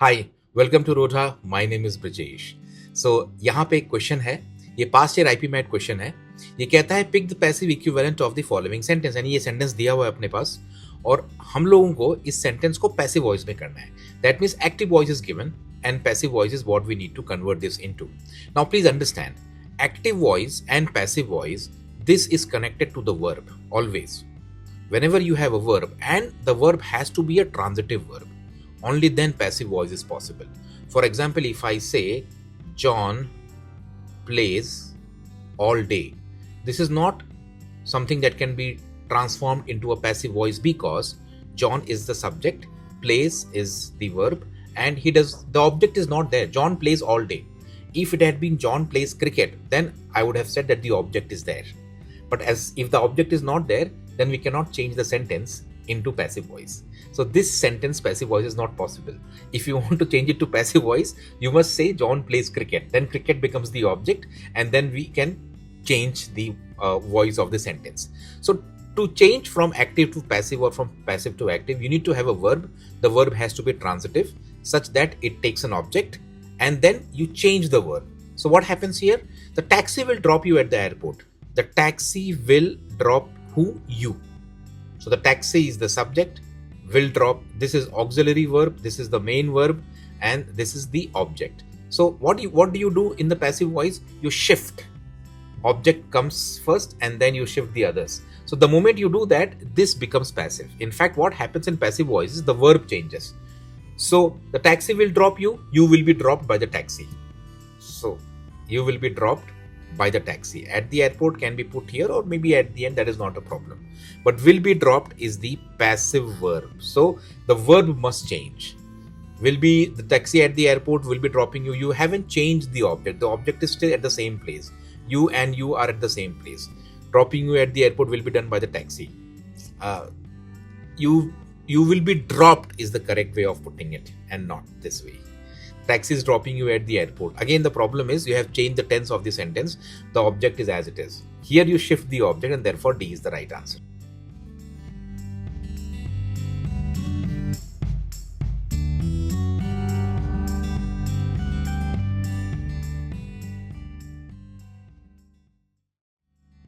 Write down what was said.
Hi, welcome to Rodha. My name is Brijesh. So यहाँ पे एक क्वेश्चन है, ये past year IPMAT question है। ये कहता है pick the passive equivalent of the following sentence, यानी ये सेंटेंस दिया हुआ है अपने पास और हम लोगों को इस सेंटेंस को पैसिव वॉइस में करना है। That means active voice is given and passive voice is what we need to convert this into. Now please understand, active voice and passive voice, this is connected to the verb always. Whenever you have a verb and the verb has to be a transitive verb, only then passive voice is possible. For example, if I say John plays all day, this is not something that can be transformed into a passive voice because John is the subject, plays is the verb, and the object is not there. John plays all day. If it had been John plays cricket, then I would have said that the object is there. But as if the object is not there, then we cannot change the sentence into passive voice. So this sentence passive voice is not possible. If you want to change it to passive voice, you must say John plays cricket. Then cricket becomes the object, and then we can change the voice of the sentence. So to change from active to passive or from passive to active, you need to have a verb. The verb has to be transitive such that it takes an object and then you change the verb. So what happens here? The taxi will drop you at the airport. The taxi will drop who? You. So the taxi is the subject, will drop. This is auxiliary verb, this is the main verb, and this is the object. So what do you do in the passive voice? You shift. Object comes first and then you shift the others. So the moment you do that, this becomes passive. In fact, what happens in passive voice is the verb changes. So the taxi will drop you, you will be dropped by the taxi. So you will be dropped by the taxi. At the airport can be put here or maybe at the end, that is not a problem. But will be dropped is the passive verb. So the verb must change. Will be the taxi at the airport will be dropping you. You haven't changed the object. The object is still at the same place. You and you are at the same place. Dropping you at the airport will be done by the taxi. You will be dropped is the correct way of putting it and not this way. Taxi is dropping you at the airport. Again, the problem is you have changed the tense of the sentence. The object is as it is. Here you shift the object and therefore D is the right answer.